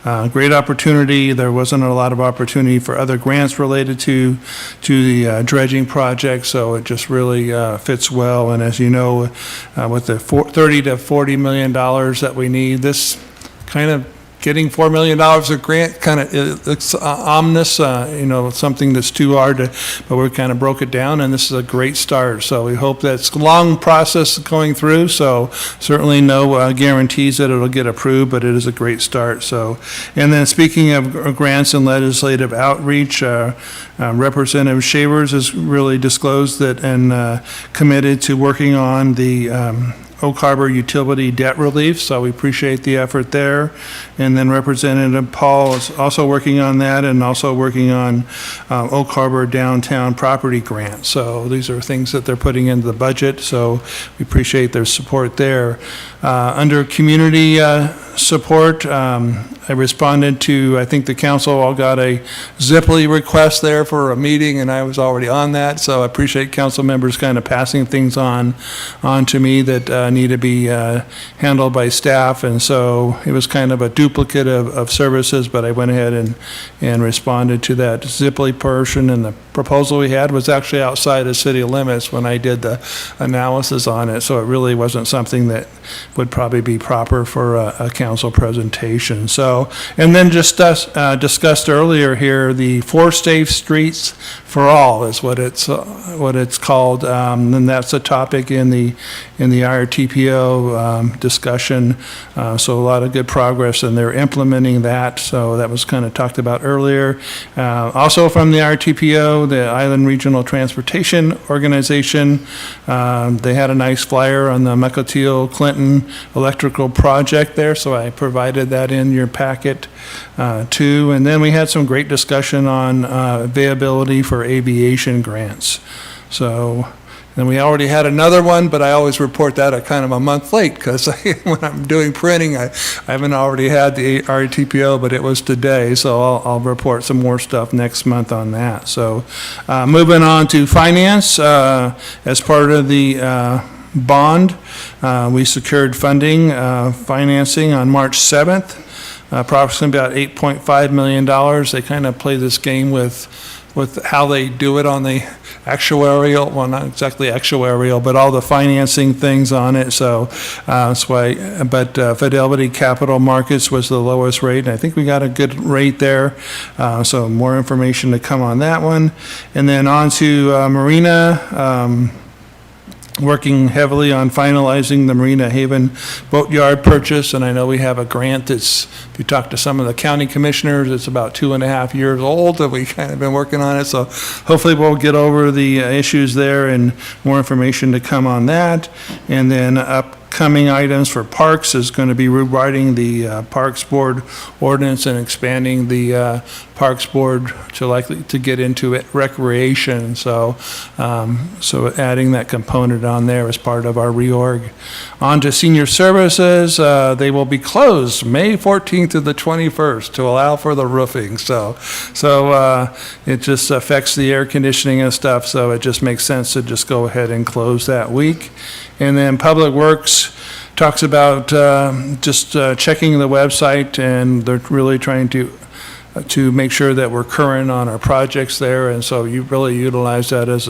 great opportunity. There wasn't a lot of opportunity for other grants related to the dredging project. So it just really fits well. And as you know, with the $30 to $40 million that we need, this kind of getting $4 million of grant kind of looks ominous, something that's too hard to, but we kind of broke it down, and this is a great start. So we hope that's a long process going through, so certainly no guarantees that it'll get approved, but it is a great start. So, and then speaking of grants and legislative outreach, Representative Shavers has really disclosed that and committed to working on the Oak Harbor utility debt relief, so we appreciate the effort there. And then Representative Paul is also working on that and also working on Oak Harbor downtown property grant. So these are things that they're putting into the budget, so we appreciate their support there. Under community support, I responded to, I think the council all got a Ziply request there for a meeting, and I was already on that, so I appreciate council members kind of passing things on to me that need to be handled by staff, and so it was kind of a duplicate of services, but I went ahead and responded to that Ziply portion, and the proposal we had was actually outside of city limits when I did the analysis on it, so it really wasn't something that would probably be proper for a council presentation. So, and then just discussed earlier here, the 4 safe streets for all is what it's called, and that's a topic in the IRTPO discussion. So a lot of good progress, and they're implementing that. So that was kind of talked about earlier. Also from the IRTPO, the Island Regional Transportation Organization, they had a nice flyer on the McAteel Clinton electrical project there, so I provided that in your packet too. And then we had some great discussion on availability for aviation grants. So then we already had another one, but I always report that at kind of a month late, because when I'm doing printing, I haven't already had the RTPO, but it was today, so I'll report some more stuff next month on that. So moving on to finance, as part of the bond, we secured financing on March 7th, approximately about $8.5 million. They kind of play this game with how they do it on the actuarial, well, not exactly actuarial, but all the financing things on it. So that's why, but Fidelity Capital Markets was the lowest rate, and I think we got a good rate there. So more information to come on that one. And then on to Marina, working heavily on finalizing the Marina Haven Boatyard purchase, and I know we have a grant that's, if you talk to some of the county commissioners, it's about 2.5 years old that we kind of been working on it, so hopefully we'll get over the issues there, and more information to come on that. And then upcoming items for parks is going to be rewriting the Parks Board ordinance and expanding the Parks Board to get into it, recreation. So adding that component on there as part of our reorg. On to senior services, they will be closed May 14th to the 21st to allow for the roofing. So it just affects the air conditioning and stuff, so it just makes sense to just go ahead and close that week. And then Public Works talks about just checking the website, and they're really trying to make sure that we're current on our projects there, and so you really utilize that as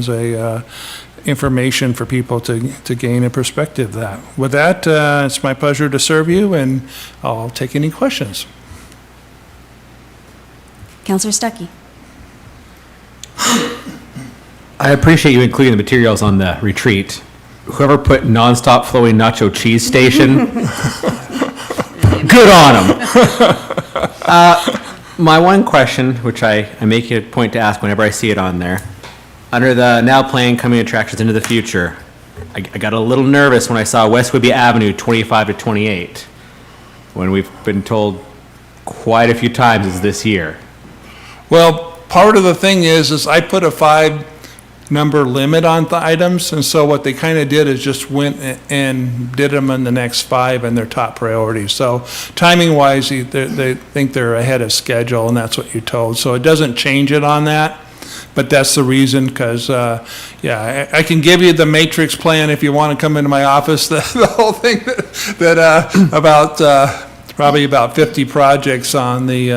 a information for people to gain a perspective of that. With that, it's my pleasure to serve you, and I'll take any questions. Councillor Stuckey. I appreciate you including the materials on the retreat. Whoever put nonstop flowing nacho cheese station, good on them. My one question, which I make it a point to ask whenever I see it on there, under the now playing coming attractions into the future, I got a little nervous when I saw West Whidbey Avenue 25 to 28, when we've been told quite a few times is this year. Well, part of the thing is I put a 5 number limit on the items, and so what they kind of did is just went and did them in the next 5 and their top priorities. So timing-wise, they think they're ahead of schedule, and that's what you're told. So it doesn't change it on that, but that's the reason, because, yeah, I can give you the matrix plan if you want to come into my office, the whole thing about probably about 50 projects on the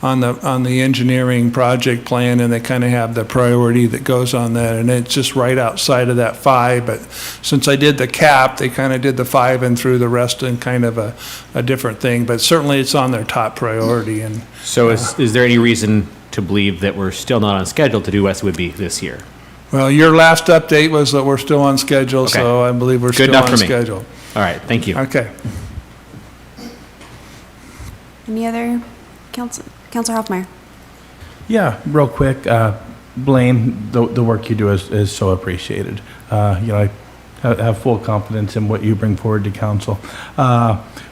engineering project plan, and they kind of have the priority that goes on that, and it's just right outside of that 5. But since I did the cap, they kind of did the 5 and threw the rest in kind of a different thing. But certainly it's on their top priority. And So is there any reason to believe that we're still not on schedule to do West Whidbey this year? well, your last update was that we're still on schedule, Okay. so I believe we're Good still enough on for me. schedule. All right, thank you. Okay. Any other, Counselor Hoffmeyer? Yeah, real quick, Blaine, the work you do is so appreciated. You know, I have full confidence in what you bring forward to council.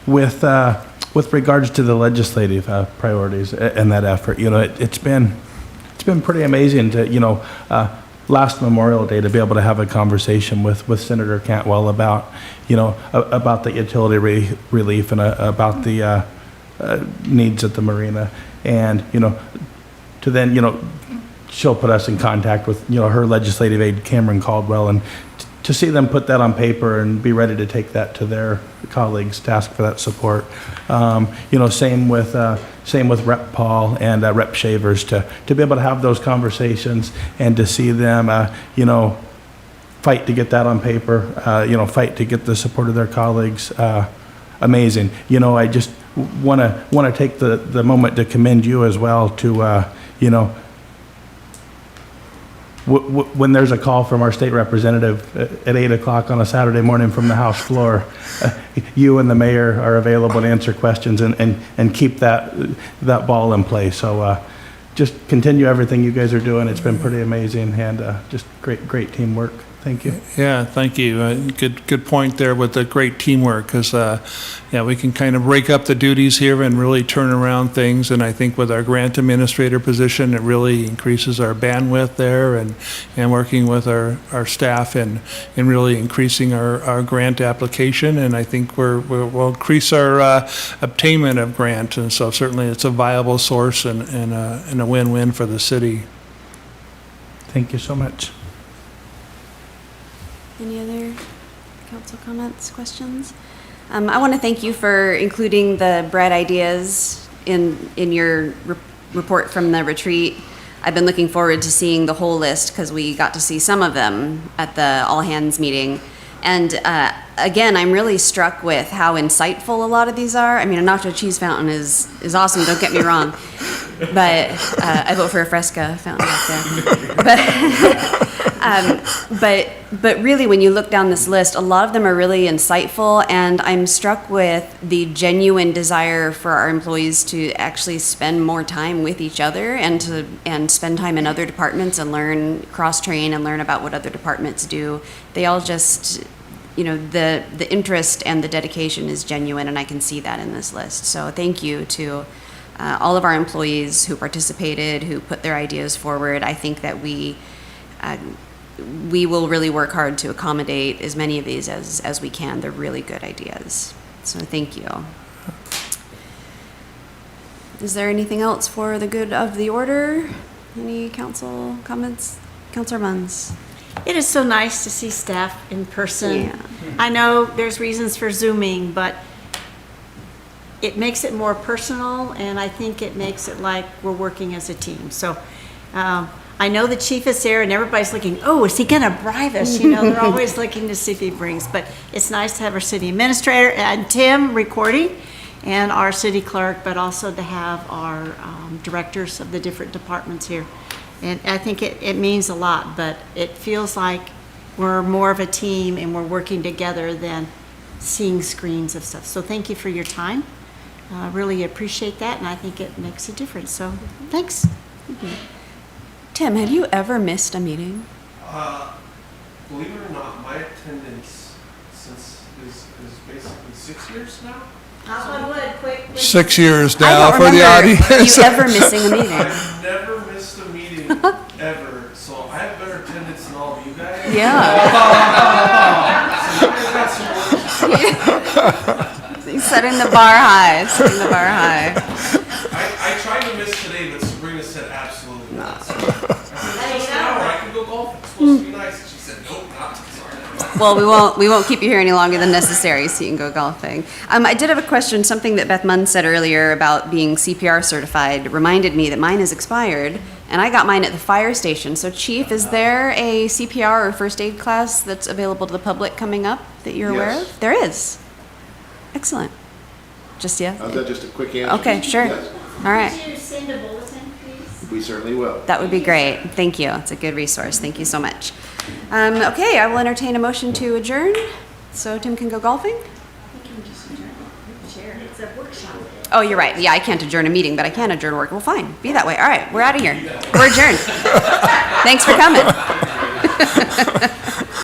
With regards to the legislative priorities and that effort, you know, it's been pretty amazing to, you know, last Memorial Day to be able to have a conversation with Senator Cantwell about, you know, about the utility relief and about the needs at the marina, and, you know, to then, you know, she'll put us in contact with, you know, her legislative aide, Cameron Caldwell, and to see them put that on paper and be ready to take that to their colleagues to ask for that support. You know, same with Rep. Paul and Rep. Shavers, to be able to have those conversations and to see them, you know, fight to get that on paper, you know, fight to get the support of their colleagues. Amazing. You know, I just want to take the moment to commend you as well to, you know, when there's a call from our state representative at 8 o'clock on a Saturday morning from the House floor, you and the mayor are available to answer questions and keep that ball in play. So just continue everything you guys are doing. It's been pretty amazing, and just great teamwork. Thank you. Yeah, thank you. Good point there with the great teamwork, because, yeah, we can kind of break up the duties here and really turn around things. And I think with our grant administrator position, it really increases our bandwidth there, and working with our staff and really increasing our grant application. And I think we'll increase our obtainment of grant. And so certainly it's a viable source and a win-win for the city. Thank you so much. Any other council comments, questions? I want to thank you for including the bread ideas in your report from the retreat. I've been looking forward to seeing the whole list, because we got to see some of them at the all-hands meeting. And again, I'm really struck with how insightful a lot of these are. I mean, a nacho cheese fountain is awesome, don't get me wrong. But I vote for a Fresca fountain back there. But really, when you look down this list, a lot of them are really insightful, and I'm struck with the genuine desire for our employees to actually spend more time with each other and spend time in other departments and learn, cross-train and learn about what other departments do. They all just, you know, the interest and the dedication is genuine, and I can see that in this list. So thank you to all of our employees who participated, who put their ideas forward. I think that we will really work hard to accommodate as many of these as we can. They're really good ideas. So thank you. Is there anything else for the good of the order? Any council comments? Councilor Munns? It is so nice to see staff in person. Yeah. I know there's reasons for Zooming, but it makes it more personal, and I think it makes it like we're working as a team. So I know the chief is there, and everybody's looking, oh, is he going to bribe us? You know, they're always looking to see if he brings. But it's nice to have our city administrator and Tim recording, and our city clerk, but also to have our directors of the different departments here. And I think it means a lot, but it feels like we're more of a team and we're working together than seeing screens of stuff. So thank you for your time. Really appreciate that, and I think it makes a difference. So thanks. Tim, have you ever missed a meeting? Believe it or not, my attendance is basically 6 years now. Knock on wood, quick. 6 years I now don't for the remember audience. you ever missing a meeting. I've never missed a meeting ever, so I have better attendance than He's setting the bar high, setting the bar high. I tried to miss today, but Sabrina said absolutely not. I said, just an hour, I can go golfing. It's supposed to be nice. And she said, nope, not sorry. Well, we won't keep you here any longer than necessary, so you can go golfing. I did have a question. Something that Beth Munn said earlier about being CPR certified reminded me that mine is expired, and I got mine at the fire station. So, Chief, is there a CPR or first aid class that's available to the public coming up that you're aware Yes. of? There is. Excellent. Just yes? Is that just a quick answer? Okay, sure. Yes, All right. Could you send a bulletin, please? we certainly will. That would be great. Thank you. It's a good resource. Thank you so much. Okay, I will entertain a motion to adjourn so Tim can go golfing. It's a workshop. Oh, you're right. Yeah, I can't adjourn a meeting, but I can adjourn work. Well, fine. Be that way. All right, we're out of here. We're adjourned. Thanks for coming.